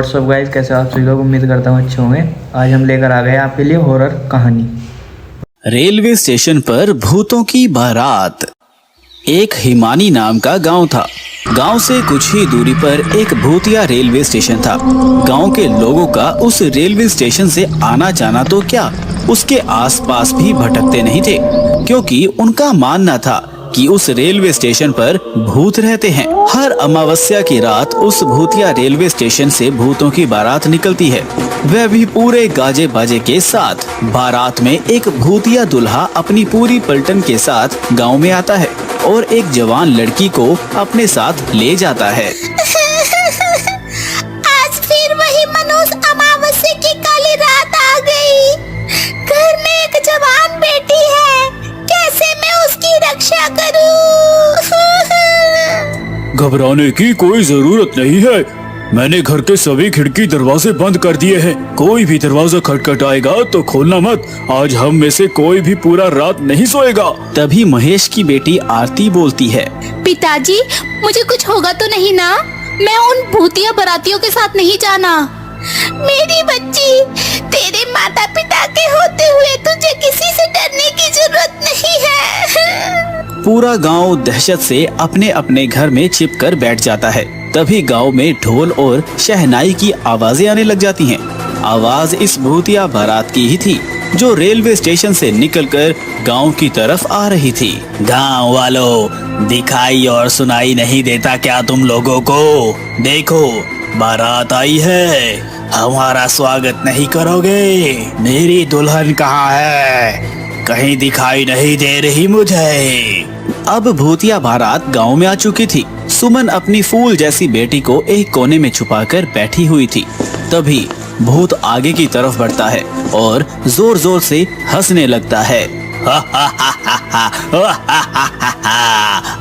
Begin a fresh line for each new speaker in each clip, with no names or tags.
WhatsApp guys, कैसे आप सभी लोग? उम्मीद करता हूँ अच्छे होंगे। आज हम लेकर आ गए आपके लिए हॉरर कहानी।
रेलवे स्टेशन पर भूतों की बारात। एक हिमानी नाम का गांव था। गांव से कुछ ही दूरी पर एक भूतिया रेलवे स्टेशन था। गांव के लोगों का उस रेलवे स्टेशन से आना जाना तो क्या, उसके आसपास भी भटकते नहीं थे, क्योंकि उनका मानना था कि उस रेलवे स्टेशन पर भूत रहते हैं। हर अमावस्या की रात उस भूतिया रेलवे स्टेशन से भूतों की बारात निकलती है, वह भी पूरे गाजे बाजे के साथ। बारात में एक भूतिया दूल्हा अपनी पूरी पलटन के साथ गांव में आता है और एक जवान लड़की को अपने साथ ले जाता है।
आज फिर वही मनोज अमावस्या की काली रात आ गई। घर में एक जवान बेटी है, कैसे मैं उसकी रक्षा करूं?
घबराने की कोई जरूरत नहीं है। मैंने घर के सभी खिड़की दरवाजे बंद कर दिए हैं। कोई भी दरवाजा खटखटाएगा तो खोलना मत। आज हम में से कोई भी पूरा रात नहीं सोएगा।
तभी महेश की बेटी आरती बोलती है,
पिताजी, मुझे कुछ होगा तो नहीं ना? मैं उन भूतिया बारातियों के साथ नहीं जाना। मेरी बच्ची, तेरे माता पिता के होते हुए तुझे किसी से डरने की जरूरत नहीं है।
पूरा गांव दहशत से अपने अपने घर में छिपकर बैठ जाता है। तभी गांव में ढोल और शहनाई की आवाजें आने लग जाती हैं। आवाज इस भूतिया बारात की ही थी, जो रेलवे स्टेशन से निकलकर गांव की तरफ आ रही थी। गांव वालों, दिखाई और सुनाई नहीं देता क्या तुम लोगों को? देखो, बारात आई है, हमारा स्वागत नहीं करोगे? मेरी दुल्हन कहाँ है? कहीं दिखाई नहीं दे रही मुझे। अब भूतिया बारात गांव में आ चुकी थी। सुमन अपनी फूल जैसी बेटी को एक कोने में छुपाकर बैठी हुई थी। तभी भूत आगे की तरफ बढ़ता है और जोर जोर से हंसने लगता है।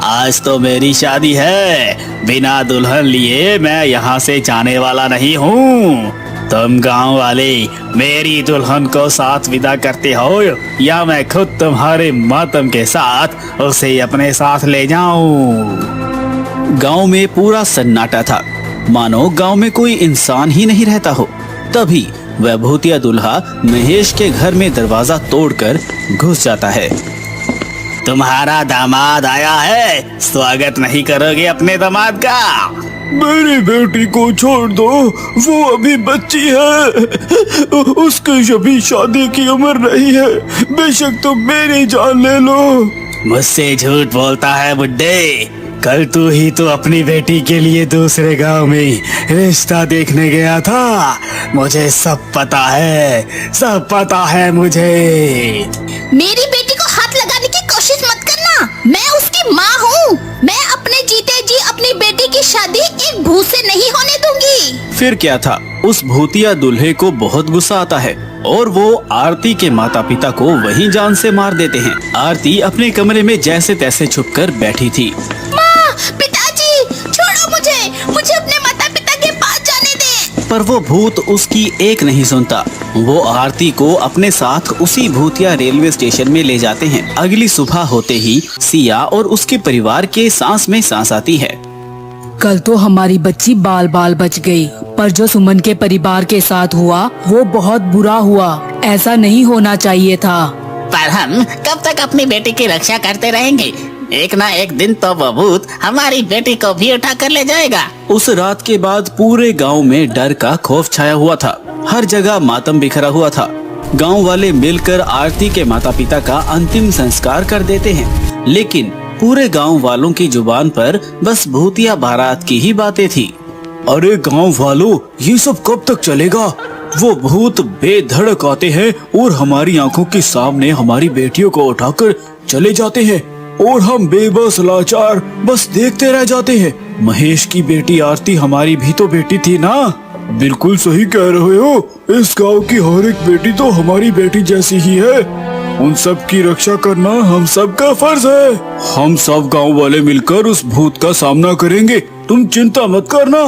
आज तो मेरी शादी है, बिना दुल्हन लिए मैं यहाँ से जाने वाला नहीं हूँ। तुम गांव वाले मेरी दुल्हन को साथ विदा करते हो या मैं खुद तुम्हारे मातम के साथ उसे अपने साथ ले जाऊं? गांव में पूरा सन्नाटा था, मानो गांव में कोई इंसान ही नहीं रहता हो। तभी वह भूतिया दूल्हा महेश के घर में दरवाजा तोड़कर घुस जाता है। तुम्हारा दामाद आया है, स्वागत नहीं करोगे अपने दामाद का?
मेरी बेटी को छोड़ दो, वो अभी बच्ची है। उसकी अभी शादी की उम्र नहीं है। बेशक तुम मेरी जान ले लो।
मुझसे झूठ बोलता है बुड्ढे। कल तू ही तो अपनी बेटी के लिए दूसरे गांव में रिश्ता देखने गया था। मुझे सब पता है, सब पता है मुझे।
मेरी बेटी को हाथ लगाने की कोशिश मत करना। मैं उसकी माँ हूँ। मैं अपने जीते जी अपनी बेटी की शादी एक भूत से नहीं होने दूंगी।
फिर क्या था, उस भूतिया दूल्हे को बहुत गुस्सा आता है और वो आरती के माता पिता को वहीं जान से मार देते हैं। आरती अपने कमरे में जैसे तैसे छुपकर बैठी थी।
माँ, पिताजी, छोड़ो मुझे अपने माता पिता के पास जाने दे।
पर वो भूत उसकी एक नहीं सुनता। वो आरती को अपने साथ उसी भूतिया रेलवे स्टेशन में ले जाते हैं। अगली सुबह होते ही सिया और उसके परिवार के सांस में सांस आती है।
कल तो हमारी बच्ची बाल बाल बच गई, पर जो सुमन के परिवार के साथ हुआ वो बहुत बुरा हुआ। ऐसा नहीं होना चाहिए था।
पर हम कब तक अपनी बेटी की रक्षा करते रहेंगे? एक ना एक दिन तो वो भूत हमारी बेटी को भी उठा कर ले जाएगा।
उस रात के बाद पूरे गांव में डर का खौफ छाया हुआ था। हर जगह मातम बिखरा हुआ था। गांव वाले मिलकर आरती के माता पिता का अंतिम संस्कार कर देते हैं, लेकिन पूरे गांव वालों की जुबान पर बस भूतिया बारात की ही बातें थी।
अरे गांव वालों, ये सब कब तक चलेगा? वो भूत बेधड़क आते हैं और हमारी आंखों के सामने हमारी बेटियों को उठाकर चले जाते हैं और हम बेबस लाचार बस देखते रह जाते हैं। महेश की बेटी आरती हमारी भी तो बेटी थी ना? बिल्कुल सही कह रहे हो। इस गांव की हर एक बेटी तो हमारी बेटी जैसी ही है। उन सब की रक्षा करना हम सब का फर्ज है। हम सब गांव वाले मिलकर उस भूत का सामना करेंगे, तुम चिंता मत करना।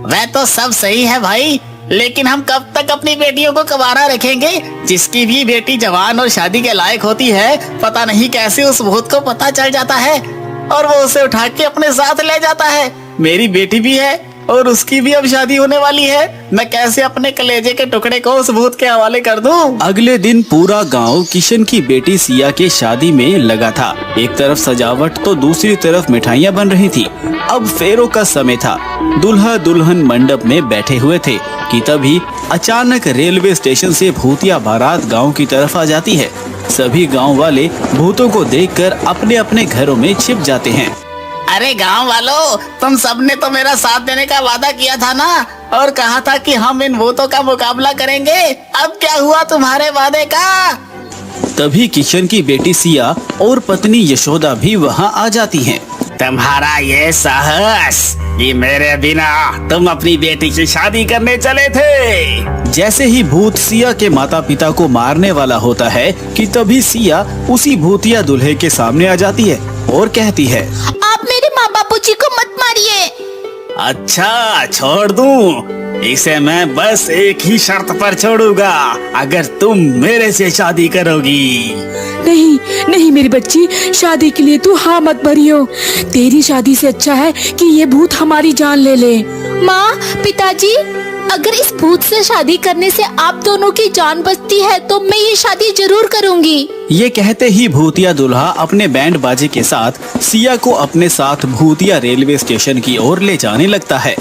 वह तो सब सही है भाई, लेकिन हम कब तक अपनी बेटियों को कबारा रखेंगे? जिसकी भी बेटी जवान और शादी के लायक होती है, पता नहीं कैसे उस भूत को पता चल जाता है और वो उसे उठा के अपने साथ ले जाता है। मेरी बेटी भी है और उसकी भी अब शादी होने वाली है। मैं कैसे अपने कलेजे के टुकड़े को उस भूत के हवाले कर दूं?
अगले दिन पूरा गांव किशन की बेटी सिया के शादी में लगा था। एक तरफ सजावट तो दूसरी तरफ मिठाइयाँ बन रही थी। अब फेरों का समय था। दूल्हा दुल्हन मंडप में बैठे हुए थे कि तभी अचानक रेलवे स्टेशन से भूतिया बारात गांव की तरफ आ जाती है। सभी गांव वाले भूतों को देखकर अपने अपने घरों में छिप जाते हैं।
अरे गांव वालों, तुम सबने तो मेरा साथ देने का वादा किया था ना, और कहा था कि हम इन भूतों का मुकाबला करेंगे। अब क्या हुआ तुम्हारे वादे का?
तभी किशन की बेटी सिया और पत्नी यशोदा भी वहाँ आ जाती हैं।
तुम्हारा ये साहस कि मेरे बिना तुम अपनी बेटी की शादी करने चले थे।
जैसे ही भूत सिया के माता पिता को मारने वाला होता है कि तभी सिया उसी भूतिया दूल्हे के सामने आ जाती है और कहती है,
आप मेरे माँ बापू जी को मत मारिए।
अच्छा, छोड़ दूं? इसे मैं बस एक ही शर्त पर छोड़ूंगा, अगर तुम मेरे से शादी करोगी।
नहीं नहीं मेरी बच्ची, शादी के लिए तू हाँ मत भरियो। तेरी शादी से अच्छा है कि ये भूत हमारी जान ले ले।
माँ, पिताजी, अगर इस भूत से शादी करने से आप दोनों की जान बचती है तो मैं ये शादी जरूर करूँगी।
ये कहते ही भूतिया दूल्हा अपने बैंड बाजे के साथ सिया को अपने साथ भूतिया रेलवे स्टेशन की ओर ले जाने लगता है।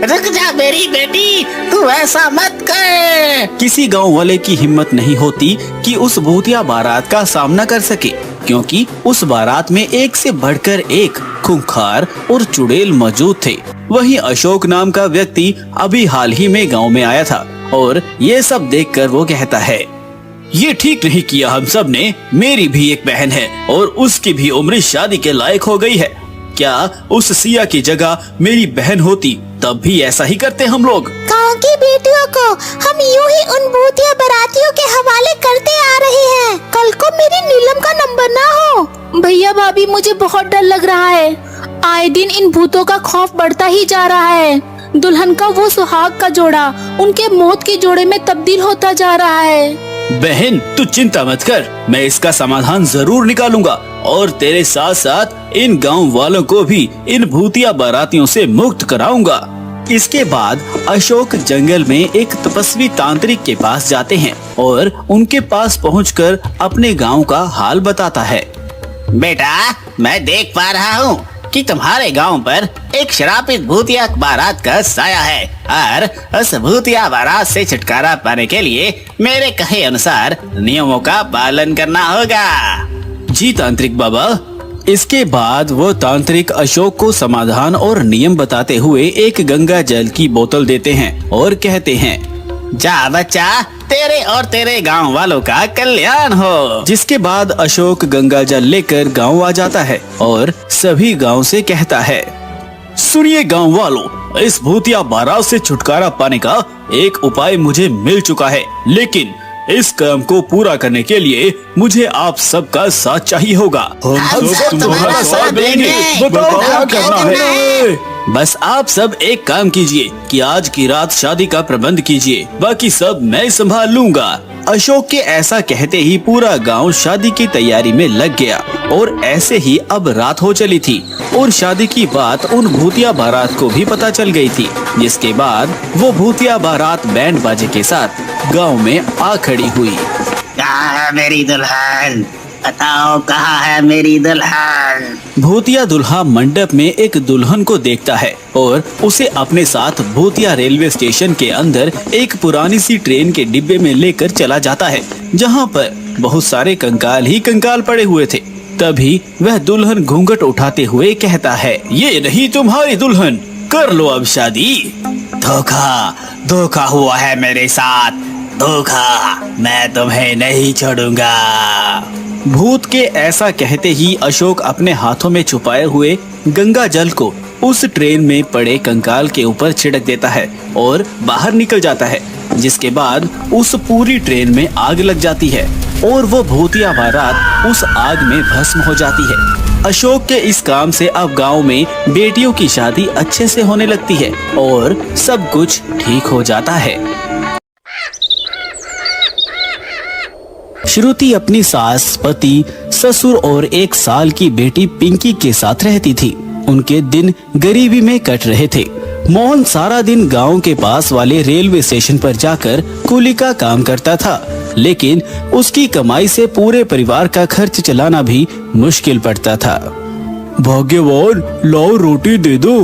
रुक जा मेरी बेटी, तू ऐसा मत कर।
किसी गांव वाले की हिम्मत नहीं होती कि उस भूतिया बारात का सामना कर सके, क्योंकि उस बारात में एक से बढ़कर एक खूंखार और चुड़ैल मौजूद थे। वहीं अशोक नाम का व्यक्ति अभी हाल ही में गांव में आया था और ये सब देखकर वो कहता है, ये ठीक नहीं किया हम सब ने। मेरी भी एक बहन है और उसकी भी उम्र शादी के लायक हो गई है। क्या उस सिया की जगह मेरी बहन होती तब भी ऐसा ही करते हम लोग।
गाँव की बेटियों को हम यूं ही उन भूतिया बारातियों के हवाले करते आ रहे हैं। कल को मेरी नीलम का नंबर ना हो। भैया भाभी, मुझे बहुत डर लग रहा है। आए दिन इन भूतों का खौफ बढ़ता ही जा रहा है। दुल्हन का वो सुहाग का जोड़ा उनके मौत के जोड़े में तब्दील होता जा रहा है।
बहन, तू चिंता मत कर, मैं इसका समाधान जरूर निकालूंगा और तेरे साथ साथ इन गांव वालों को भी इन भूतिया बारातियों से मुक्त कराऊंगा। इसके बाद अशोक जंगल में एक तपस्वी तांत्रिक के पास जाते हैं और उनके पास पहुंचकर अपने गांव का हाल बताता है।
बेटा, मैं देख पा रहा हूँ कि तुम्हारे गांव पर एक श्रापित भूतिया बारात का साया है और उस भूतिया बारात से छुटकारा पाने के लिए मेरे कहे अनुसार नियमों का पालन करना होगा।
जी तांत्रिक बाबा। इसके बाद वो तांत्रिक अशोक को समाधान और नियम बताते हुए एक गंगा जल की बोतल देते हैं और कहते हैं,
जा बच्चा, तेरे और तेरे गांव वालों का कल्याण हो।
जिसके बाद अशोक गंगा जल लेकर गांव आ जाता है और सभी गांव से कहता है, सुनिए गांव वालों, इस भूतिया बारात से छुटकारा पाने का एक उपाय मुझे मिल चुका है, लेकिन इस काम को पूरा करने के लिए मुझे आप सबका साथ चाहिए होगा।
हम सब तुम्हारा साथ देंगे।
बताओ क्या करना है।
है।
बस आप सब एक काम कीजिए कि आज की रात शादी का प्रबंध कीजिए, बाकी सब मैं संभाल लूंगा। अशोक के ऐसा कहते ही पूरा गांव शादी की तैयारी में लग गया और ऐसे ही अब रात हो चली थी और शादी की बात उन भूतिया बारात को भी पता चल गई थी। जिसके बाद वो भूतिया बारात बैंड बाजे के साथ गांव में आ खड़ी हुई।
कहाँ है मेरी दुल्हन? बताओ, कहाँ है मेरी दुल्हन?
भूतिया दूल्हा मंडप में एक दुल्हन को देखता है और उसे अपने साथ भूतिया रेलवे स्टेशन के अंदर एक पुरानी सी ट्रेन के डिब्बे में लेकर चला जाता है, जहां पर बहुत सारे कंकाल ही कंकाल पड़े हुए थे। तभी वह दुल्हन घूंघट उठाते हुए कहता है, ये नहीं तुम्हारी दुल्हन, कर लो अब शादी।
धोखा हुआ है मेरे साथ, धोखा। मैं तुम्हें नहीं छोड़ूंगा।
भूत के ऐसा कहते ही अशोक अपने हाथों में छुपाए हुए गंगा जल को उस ट्रेन में पड़े कंकाल के ऊपर छिड़क देता है और बाहर निकल जाता है। जिसके बाद उस पूरी ट्रेन में आग लग जाती है और वो भूतिया बारात उस आग में भस्म हो जाती है। अशोक के इस काम से अब गांव में बेटियों की शादी अच्छे से होने लगती है और सब कुछ ठीक हो जाता है। श्रुति अपनी सास, पति, ससुर और 1 साल की बेटी पिंकी के साथ रहती थी। उनके दिन गरीबी में कट रहे थे। मोहन सारा दिन गांव के पास वाले रेलवे स्टेशन पर जाकर कूली का काम करता था, लेकिन उसकी कमाई से पूरे परिवार का खर्च चलाना भी मुश्किल पड़ता था।
भाग्यवान, लाओ रोटी दे दो,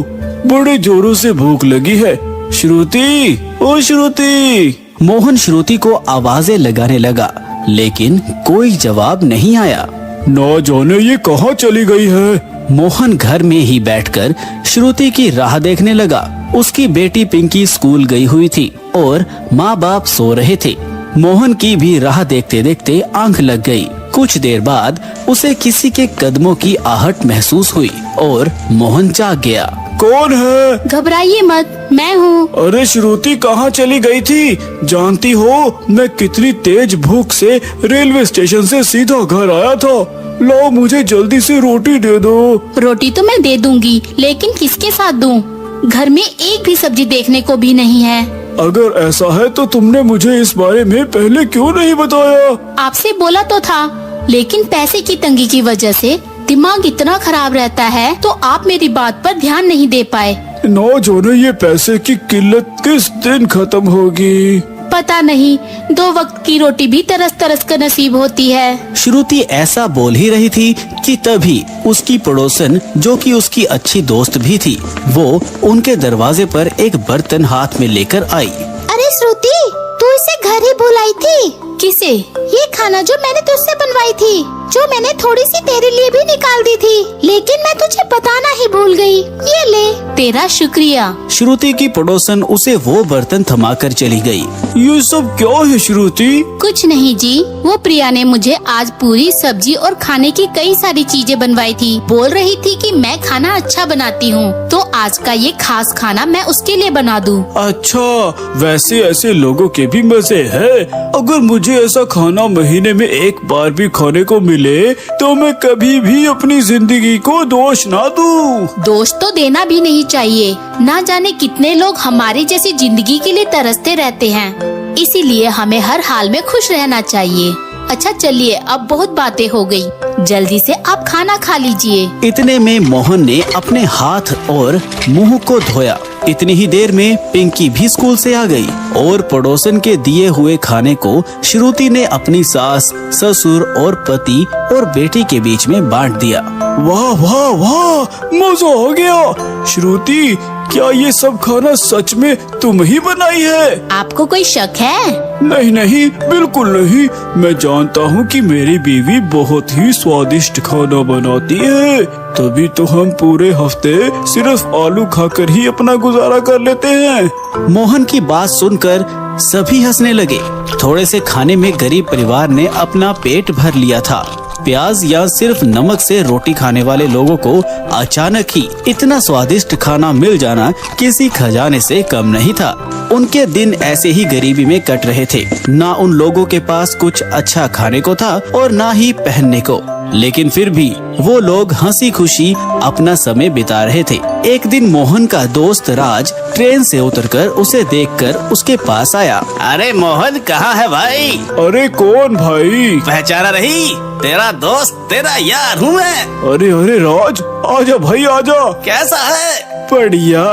बड़े जोरों से भूख लगी है। श्रुति, ओ श्रुति।
मोहन श्रुति को आवाजें लगाने लगा, लेकिन कोई जवाब नहीं आया।
ना जाने ये कहाँ चली गई है।
मोहन घर में ही बैठकर श्रुति की राह देखने लगा। उसकी बेटी पिंकी स्कूल गई हुई थी और माँ बाप सो रहे थे। मोहन की भी राह देखते देखते आंख लग गई। कुछ देर बाद उसे किसी के कदमों की आहट महसूस हुई और मोहन जाग गया।
कौन है?
घबराइए मत, मैं हूँ।
अरे श्रुति कहाँ चली गई थी? जानती हो मैं कितनी तेज भूख से रेलवे स्टेशन से सीधा घर आया था। लो मुझे जल्दी से रोटी दे दो।
रोटी तो मैं दे दूंगी, लेकिन किसके साथ दूं? घर में एक भी सब्जी देखने को भी नहीं है।
अगर ऐसा है तो तुमने मुझे इस बारे में पहले क्यों नहीं बताया?
आपसे बोला तो था, लेकिन पैसे की तंगी की वजह से दिमाग इतना खराब रहता है, तो आप मेरी बात पर ध्यान नहीं दे पाए।
ना जाने ये पैसे की किल्लत किस दिन खत्म होगी।
पता नहीं, 2 वक्त की रोटी भी तरस तरस कर नसीब होती है।
श्रुति ऐसा बोल ही रही थी कि तभी उसकी पड़ोसन, जो कि उसकी अच्छी दोस्त भी थी, वो उनके दरवाजे पर एक बर्तन हाथ में लेकर आई।
अरे श्रुति, तू इसे घर ही बुलाई थी? किसे? ये खाना जो मैंने तुझसे बनवाई थी, जो मैंने थोड़ी सी तेरे लिए भी निकाल दी थी, लेकिन मैं तुझे बताना ही भूल गई। ये ले। तेरा शुक्रिया।
श्रुति की पड़ोसन उसे वो बर्तन थमाकर चली गई।
ये सब क्या है श्रुति?
कुछ नहीं जी, वो प्रिया ने मुझे आज पूरी सब्जी और खाने की कई सारी चीजें बनवाई थी। बोल रही थी कि मैं खाना अच्छा बनाती हूँ, तो आज का ये खास खाना मैं उसके लिए बना दूँ।
अच्छा, वैसे ऐसे लोगों के भी मजे है। अगर मुझे ऐसा खाना महीने में एक बार भी खाने को मिले तो मैं कभी भी अपनी जिंदगी को दोष ना दूं।
दोष तो देना भी नहीं चाहिए। ना जाने कितने लोग हमारी जैसी जिंदगी के लिए तरसते रहते हैं, इसीलिए हमें हर हाल में खुश रहना चाहिए। अच्छा चलिए, अब बहुत बातें हो गई, जल्दी से आप खाना खा लीजिए।
इतने में मोहन ने अपने हाथ और मुंह को धोया। इतनी ही देर में पिंकी भी स्कूल से आ गई और पड़ोसन के दिए हुए खाने को श्रुति ने अपनी सास, ससुर और पति और बेटी के बीच में बांट दिया।
वाह वाह वाह, मजा आ गया। श्रुति, क्या ये सब खाना सच में तुम ही बनाई है?
आपको कोई शक है?
नहीं नहीं, बिल्कुल नहीं। मैं जानता हूँ कि मेरी बीवी बहुत ही स्वादिष्ट खाना बनाती है, तभी तो हम पूरे हफ्ते सिर्फ आलू खाकर ही अपना गुजारा कर लेते हैं।
मोहन की बात सुनकर सभी हंसने लगे। थोड़े से खाने में गरीब परिवार ने अपना पेट भर लिया था। प्याज या सिर्फ नमक से रोटी खाने वाले लोगों को अचानक ही इतना स्वादिष्ट खाना मिल जाना किसी खजाने से कम नहीं था। उनके दिन ऐसे ही गरीबी में कट रहे थे। ना उन लोगों के पास कुछ अच्छा खाने को था और ना ही पहनने को, लेकिन फिर भी वो लोग हंसी खुशी अपना समय बिता रहे थे। एक दिन मोहन का दोस्त राज ट्रेन से उतरकर उसे देखकर उसके पास आया।
अरे मोहन, कहाँ है भाई?
अरे कौन भाई?
पहचाना नहीं? तेरा दोस्त, तेरा यार हूँ मैं।
अरे अरे राज, आजा भाई आजा।
कैसा है?
बढ़िया,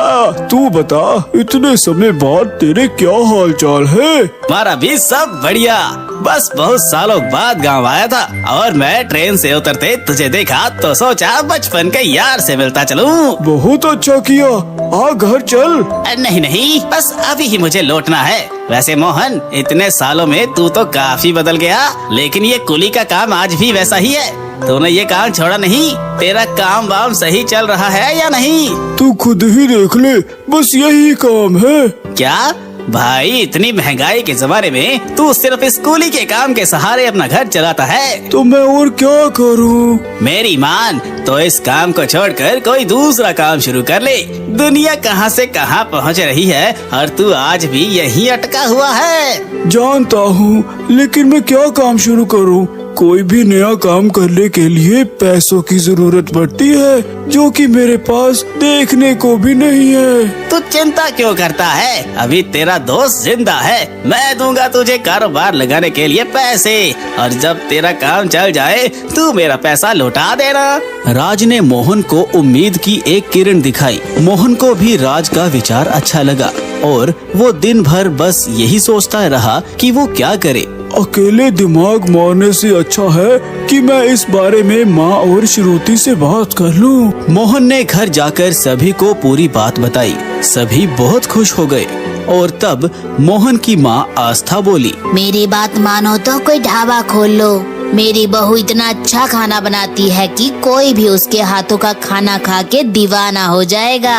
तू बता, इतने समय बाद तेरे क्या हाल चाल है?
हमारा भी सब बढ़िया। बस बहुत सालों बाद गांव आया था और मैं ट्रेन से उतरते तुझे देखा तो सोचा बचपन के यार से मिलता चलूं।
बहुत अच्छा किया, आ घर चल।
नहीं नहीं, बस अभी ही मुझे लौटना है। वैसे मोहन, इतने सालों में तू तो काफी बदल गया, लेकिन ये कुली का काम आज भी वैसा ही है। तूने ये काम छोड़ा नहीं? तेरा काम वाम सही चल रहा है या नहीं?
तू खुद ही देख ले, बस यही काम है।
क्या भाई, इतनी महंगाई के जमाने में तू सिर्फ इस कुली के काम के सहारे अपना घर चलाता है?
तो मैं और क्या करूं?
मेरी मान, तो इस काम को छोड़कर कोई दूसरा काम शुरू कर ले। दुनिया कहां से कहां पहुंच रही है और तू आज भी यहीं अटका हुआ है।
जानता हूँ, लेकिन मैं क्या काम शुरू करूँ? कोई भी नया काम करने के लिए पैसों की जरूरत पड़ती है, जो कि मेरे पास देखने को भी नहीं है।
तू चिंता क्यों करता है? अभी तेरा दोस्त जिंदा है। मैं दूंगा तुझे कारोबार लगाने के लिए पैसे, और जब तेरा काम चल जाए तू मेरा पैसा लौटा देना।
राज ने मोहन को उम्मीद की एक किरण दिखाई। मोहन को भी राज का विचार अच्छा लगा और वो दिन भर बस यही सोचता रहा कि वो क्या करे।
अकेले दिमाग मारने से अच्छा है कि मैं इस बारे में माँ और श्रुति से बात कर लूं।
मोहन ने घर जाकर सभी को पूरी बात बताई। सभी बहुत खुश हो गए और तब मोहन की माँ आस्था बोली,
मेरी बात मानो तो कोई ढाबा खोल लो। मेरी बहू इतना अच्छा खाना बनाती है कि कोई भी उसके हाथों का खाना खा के दीवाना हो जाएगा।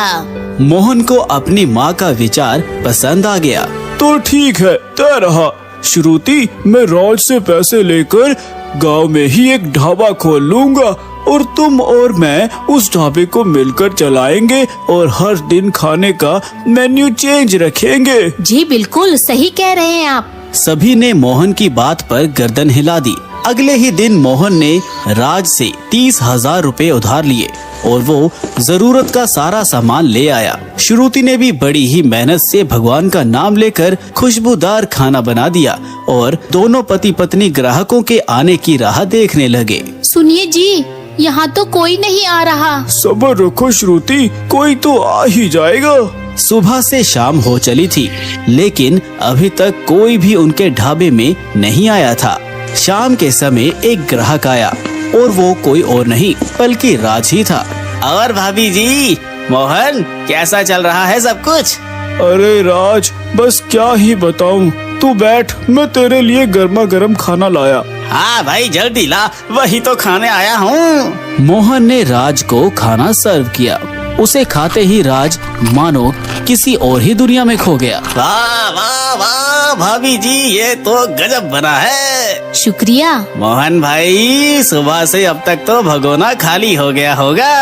मोहन को अपनी माँ का विचार पसंद आ गया।
तो ठीक है, तय रहा। श्रुति, मैं राज से पैसे लेकर गांव में ही एक ढाबा खोल लूंगा और तुम और मैं उस ढाबे को मिलकर चलाएंगे और हर दिन खाने का मेन्यू चेंज रखेंगे।
जी बिल्कुल सही कह रहे हैं आप।
सभी ने मोहन की बात पर गर्दन हिला दी। अगले ही दिन मोहन ने राज से 30,000 रुपए उधार लिए और वो जरूरत का सारा सामान ले आया। श्रुति ने भी बड़ी ही मेहनत से भगवान का नाम लेकर खुशबूदार खाना बना दिया और दोनों पति पत्नी ग्राहकों के आने की राह देखने लगे।
सुनिए जी, यहाँ तो कोई नहीं आ रहा।
सब्र रखो श्रुति, कोई तो आ ही जाएगा।
सुबह से शाम हो चली थी, लेकिन अभी तक कोई भी उनके ढाबे में नहीं आया था। शाम के समय एक ग्राहक आया और वो कोई और नहीं बल्कि राज ही था।
और भाभी जी, मोहन, कैसा चल रहा है सब कुछ?
अरे राज, बस क्या ही बताऊं। तू बैठ, मैं तेरे लिए गर्मा गर्म खाना लाया।
हाँ भाई, जल्दी ला, वही तो खाने आया हूँ।
मोहन ने राज को खाना सर्व किया। उसे खाते ही राज मानो किसी और ही दुनिया में खो गया।
वाह वाह वाह भाभी जी, ये तो गजब बना है।
शुक्रिया।
मोहन भाई, सुबह से अब तक तो भगोना खाली हो गया होगा।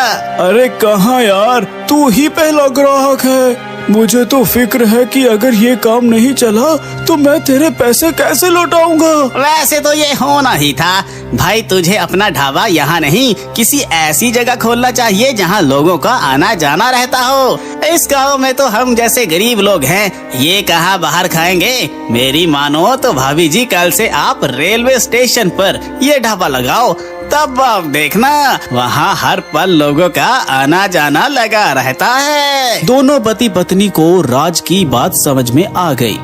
अरे कहाँ यार, तू ही पहला ग्राहक है। मुझे तो फिक्र है कि अगर ये काम नहीं चला तो मैं तेरे पैसे कैसे लौटाऊंगा।
वैसे तो ये होना ही था भाई। तुझे अपना ढाबा यहाँ नहीं, किसी ऐसी जगह खोलना चाहिए जहाँ लोगों का आना जाना रहता हो। इस गांव में तो हम जैसे गरीब लोग हैं, ये कहाँ बाहर खाएंगे। मेरी मानो तो भाभी जी, कल से आप रेलवे स्टेशन पर ये ढाबा लगाओ, तब आप देखना वहाँ हर पल लोगों का आना जाना लगा रहता है।
दोनों पति पत्नी को राज की बात समझ में आ गई।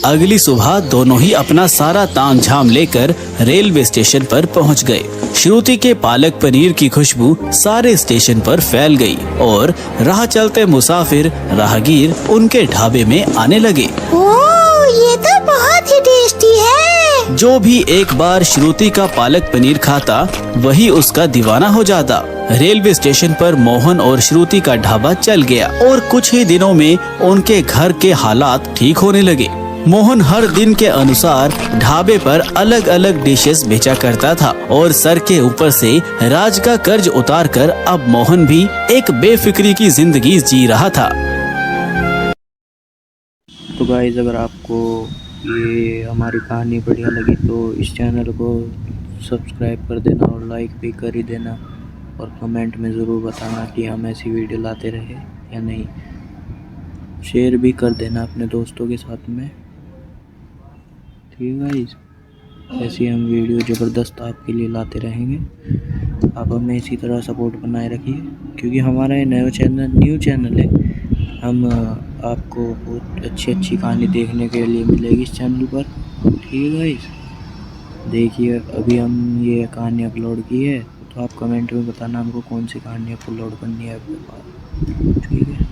अगली सुबह दोनों ही अपना सारा ताम झाम लेकर रेलवे स्टेशन पर पहुंच गए। श्रुति के पालक पनीर की खुशबू सारे स्टेशन पर फैल गई और राह चलते मुसाफिर राहगीर उनके ढाबे में आने लगे।
ओह, ये तो बहुत ही टेस्टी है।
जो भी एक बार श्रुति का पालक पनीर खाता वही उसका दीवाना हो जाता। रेलवे स्टेशन पर मोहन और श्रुति का ढाबा चल गया और कुछ ही दिनों में उनके घर के हालात ठीक होने लगे। मोहन हर दिन के अनुसार ढाबे पर अलग अलग डिशेस बेचा करता था और सर के ऊपर से राज का कर्ज उतारकर अब मोहन भी एक बेफिक्री की जिंदगी जी रहा था।
तो गाइस, अगर आपको ये हमारी कहानी बढ़िया लगी तो इस चैनल को सब्सक्राइब कर देना और लाइक भी कर ही देना और कमेंट में ज़रूर बताना कि हम ऐसी वीडियो लाते रहे या नहीं। शेयर भी कर देना अपने दोस्तों के साथ में। ठीक है गाइस, ऐसी हम वीडियो ज़बरदस्त आपके लिए लाते रहेंगे। आप हमें इसी तरह सपोर्ट बनाए रखिए, क्योंकि हमारा ये न्यू चैनल है। हम आपको बहुत अच्छी कहानी देखने के लिए मिलेगी इस चैनल पर। ठीक है गाइस, देखिए अभी हम ये कहानी अपलोड की है, तो आप कमेंट में बताना हमको कौन सी कहानी अपलोड करनी है आपके पास। ठीक है।